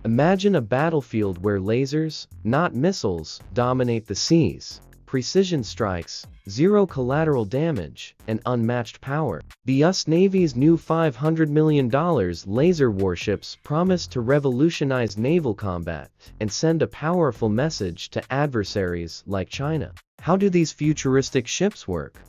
Imagine a battlefield where lasers, not missiles, dominate the seas. Precision strikes, zero collateral damage, and unmatched power. The US Navy's new $500 million laser warships promise to revolutionize naval combat and send a powerful message to adversaries like China. How do these futuristic ships work?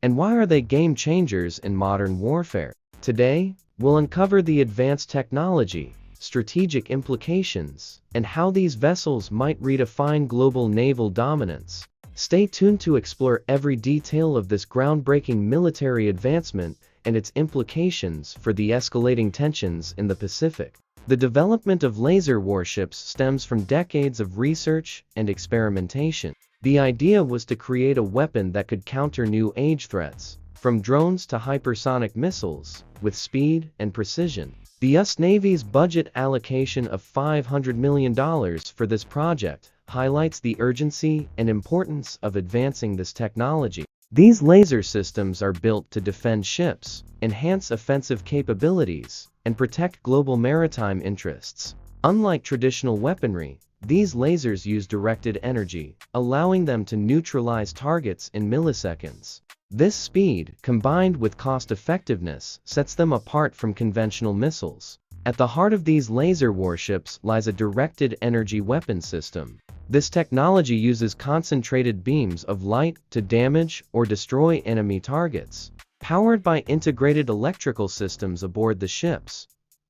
And why are they game changers in modern warfare? Today, we'll uncover the advanced technology, strategic implications, and how these vessels might redefine global naval dominance. Stay tuned to explore every detail of this groundbreaking military advancement and its implications for the escalating tensions in the Pacific. The development of laser warships stems from decades of research and experimentation. The idea was to create a weapon that could counter new age threats, from drones to hypersonic missiles, with speed and precision. The US Navy's budget allocation of $500 million for this project highlights the urgency and importance of advancing this technology. These laser systems are built to defend ships, enhance offensive capabilities, and protect global maritime interests. Unlike traditional weaponry, these lasers use directed energy, allowing them to neutralize targets in milliseconds. This speed, combined with cost-effectiveness, sets them apart from conventional missiles. At the heart of these laser warships lies a directed energy weapon system. This technology uses concentrated beams of light to damage or destroy enemy targets. Powered by integrated electrical systems aboard the ships,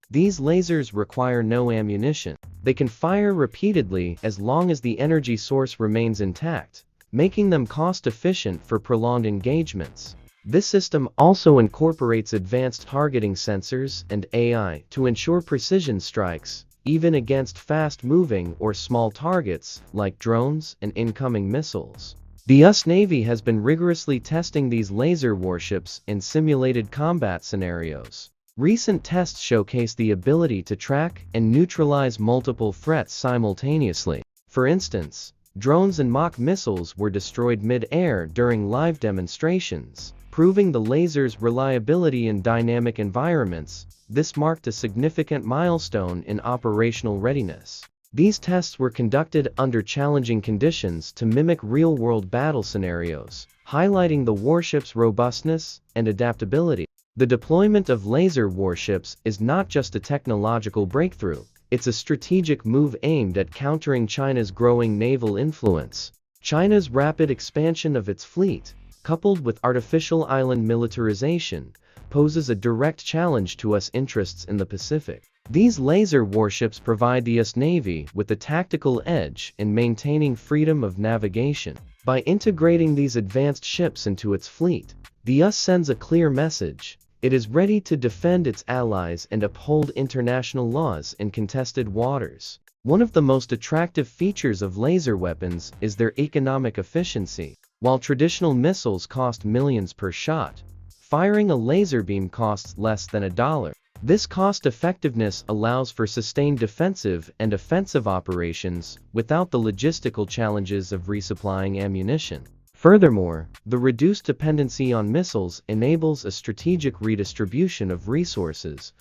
these lasers require no ammunition. They can fire repeatedly as long as the energy source remains intact, making them cost-efficient for prolonged engagements. This system also incorporates advanced targeting sensors and AI to ensure precision strikes, even against fast-moving or small targets like drones and incoming missiles. The US Navy has been rigorously testing these laser warships in simulated combat scenarios. Recent tests showcase the ability to track and neutralize multiple threats simultaneously. For instance, drones and mock missiles were destroyed mid-air during live demonstrations, proving the laser's reliability in dynamic environments. This marked a significant milestone in operational readiness. These tests were conducted under challenging conditions to mimic real-world battle scenarios, highlighting the warship's robustness and adaptability. The deployment of laser warships is not just a technological breakthrough, it's a strategic move aimed at countering China's growing naval influence. China's rapid expansion of its fleet, coupled with artificial island militarization, poses a direct challenge to US interests in the Pacific. These laser warships provide the US Navy with a tactical edge in maintaining freedom of navigation. By integrating these advanced ships into its fleet, the US sends a clear message. It is ready to defend its allies and uphold international laws in contested waters. One of the most attractive features of laser weapons is their economic efficiency. While traditional missiles cost millions per shot, firing a laser beam costs less than $1. This cost-effectiveness allows for sustained defensive and offensive operations without the logistical challenges of resupplying ammunition. Furthermore, the reduced dependency on missiles enables a strategic redistribution of resources,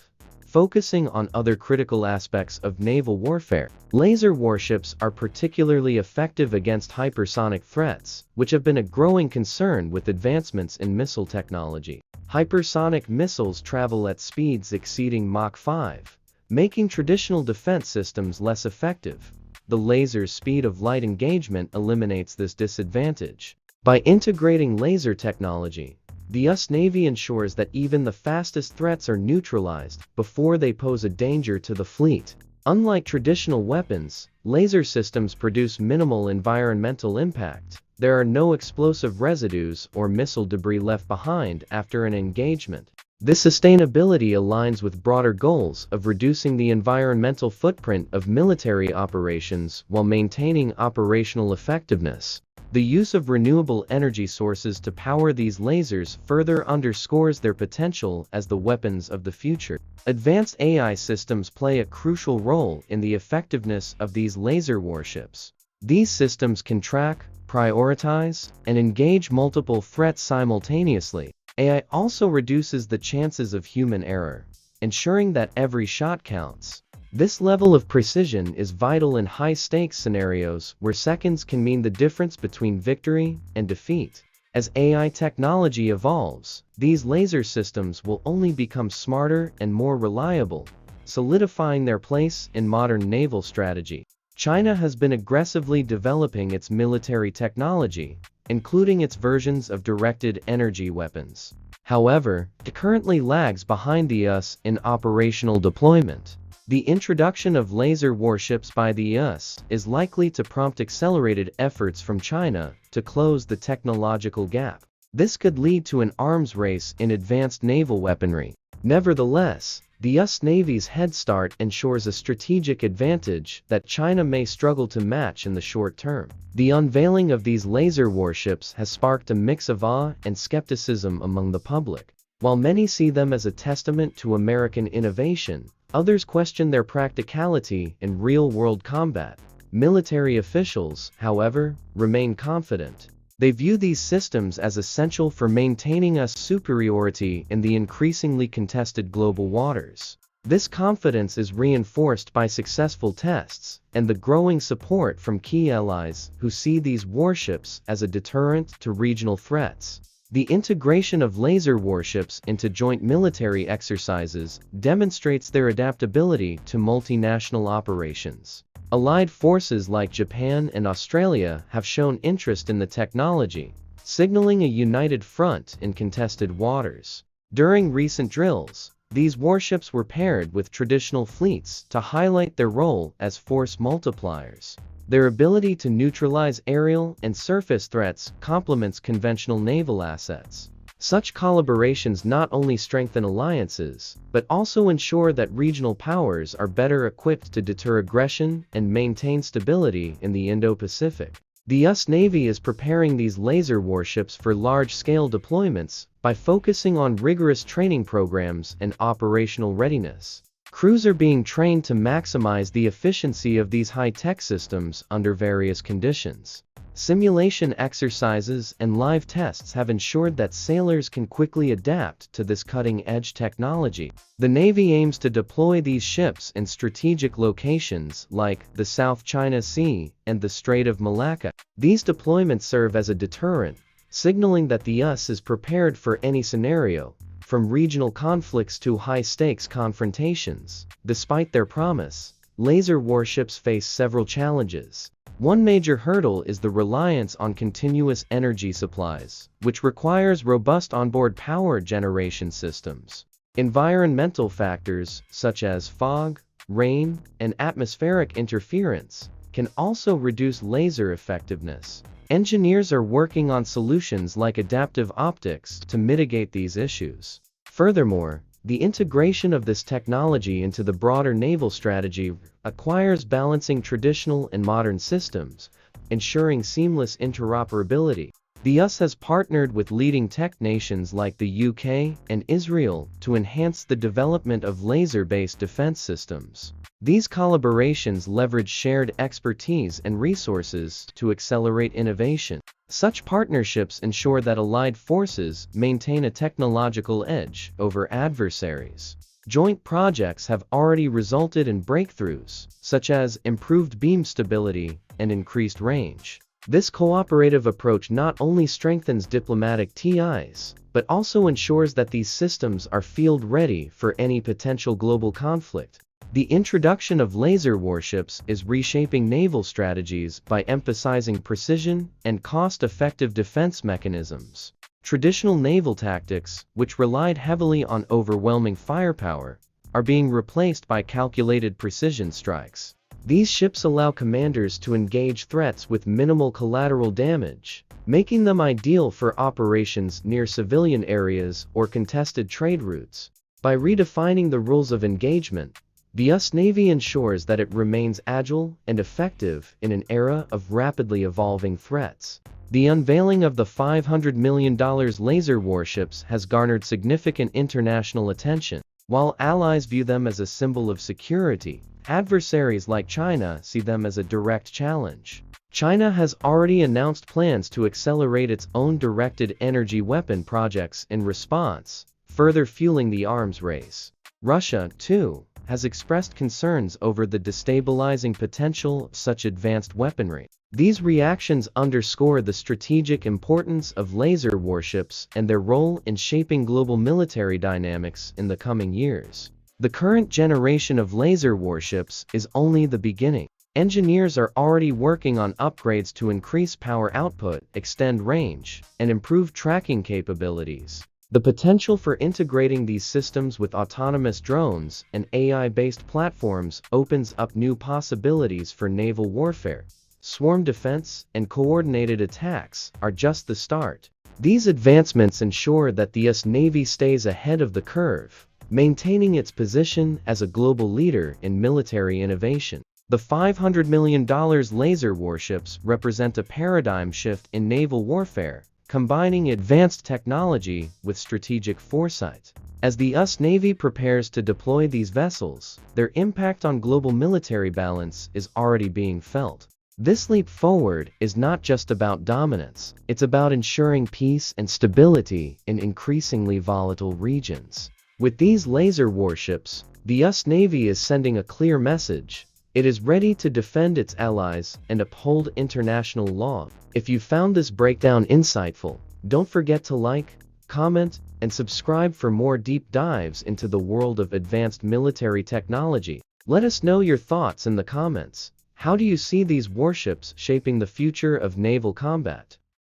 focusing on other critical aspects of naval warfare. Laser warships are particularly effective against hypersonic threats, which have been a growing concern with advancements in missile technology. Hypersonic missiles travel at speeds exceeding Mach 5, making traditional defense systems less effective. The laser's speed of light engagement eliminates this disadvantage. By integrating laser technology, the US Navy ensures that even the fastest threats are neutralized before they pose a danger to the fleet. Unlike traditional weapons, laser systems produce minimal environmental impact. There are no explosive residues or missile debris left behind after an engagement. This sustainability aligns with broader goals of reducing the environmental footprint of military operations while maintaining operational effectiveness. The use of renewable energy sources to power these lasers further underscores their potential as the weapons of the future. Advanced AI systems play a crucial role in the effectiveness of these laser warships. These systems can track, prioritize, and engage multiple threats simultaneously. AI also reduces the chances of human error, ensuring that every shot counts. This level of precision is vital in high-stakes scenarios where seconds can mean the difference between victory and defeat. As AI technology evolves, these laser systems will only become smarter and more reliable, solidifying their place in modern naval strategy. China has been aggressively developing its military technology, including its versions of directed energy weapons. However, it currently lags behind the US in operational deployment. The introduction of laser warships by the US is likely to prompt accelerated efforts from China to close the technological gap. This could lead to an arms race in advanced naval weaponry. Nevertheless, the US Navy's head start ensures a strategic advantage that China may struggle to match in the short term. The unveiling of these laser warships has sparked a mix of awe and skepticism among the public. While many see them as a testament to American innovation, others question their practicality in real-world combat. Military officials, however, remain confident. They view these systems as essential for maintaining US superiority in the increasingly contested global waters. This confidence is reinforced by successful tests and the growing support from key allies who see these warships as a deterrent to regional threats. The integration of laser warships into joint military exercises demonstrates their adaptability to multinational operations. Allied forces like Japan and Australia have shown interest in the technology, signaling a united front in contested waters. During recent drills, these warships were paired with traditional fleets to highlight their role as force multipliers. Their ability to neutralize aerial and surface threats complements conventional naval assets. Such collaborations not only strengthen alliances, but also ensure that regional powers are better equipped to deter aggression and maintain stability in the Indo-Pacific. The US Navy is preparing these laser warships for large-scale deployments by focusing on rigorous training programs and operational readiness. Crews are being trained to maximize the efficiency of these high-tech systems under various conditions. Simulation exercises and live tests have ensured that sailors can quickly adapt to this cutting-edge technology. The Navy aims to deploy these ships in strategic locations like the South China Sea and the Strait of Malacca. These deployments serve as a deterrent, signaling that the US is prepared for any scenario, from regional conflicts to high-stakes confrontations. Despite their promise, laser warships face several challenges. One major hurdle is the reliance on continuous energy supplies, which requires robust onboard power generation systems. Environmental factors, such as fog, rain, and atmospheric interference, can also reduce laser effectiveness. Engineers are working on solutions like adaptive optics to mitigate these issues. Furthermore, the integration of this technology into the broader naval strategy requires balancing traditional and modern systems, ensuring seamless interoperability. The US has partnered with leading tech nations like the UK and Israel to enhance the development of laser-based defense systems. These collaborations leverage shared expertise and resources to accelerate innovation. Such partnerships ensure that allied forces maintain a technological edge over adversaries. Joint projects have already resulted in breakthroughs, such as improved beam stability and increased range. This cooperative approach not only strengthens diplomatic ties, but also ensures that these systems are field-ready for any potential global conflict. The introduction of laser warships is reshaping naval strategies by emphasizing precision and cost-effective defense mechanisms. Traditional naval tactics, which relied heavily on overwhelming firepower, are being replaced by calculated precision strikes. These ships allow commanders to engage threats with minimal collateral damage, making them ideal for operations near civilian areas or contested trade routes. By redefining the rules of engagement, the US Navy ensures that it remains agile and effective in an era of rapidly evolving threats. The unveiling of the $500 million laser warships has garnered significant international attention. While allies view them as a symbol of security, adversaries like China see them as a direct challenge. China has already announced plans to accelerate its own directed energy weapon projects in response, further fueling the arms race. Russia, too, has expressed concerns over the destabilizing potential of such advanced weaponry. These reactions underscore the strategic importance of laser warships and their role in shaping global military dynamics in the coming years. The current generation of laser warships is only the beginning. Engineers are already working on upgrades to increase power output, extend range, and improve tracking capabilities. The potential for integrating these systems with autonomous drones and AI-based platforms opens up new possibilities for naval warfare. Swarm defense and coordinated attacks are just the start. These advancements ensure that the U.S. Navy stays ahead of the curve, maintaining its position as a global leader in military innovation. The $500 million laser warships represent a paradigm shift in naval warfare, combining advanced technology with strategic foresight. As the U.S. Navy prepares to deploy these vessels, their impact on global military balance is already being felt. This leap forward is not just about dominance, it's about ensuring peace and stability in increasingly volatile regions. With these laser warships, the U.S. Navy is sending a clear message. It is ready to defend its allies and uphold international law. If you found this breakdown insightful, don't forget to like, comment, and subscribe for more deep dives into the world of advanced military technology. Let us know your thoughts in the comments. How do you see these warships shaping the future of naval combat?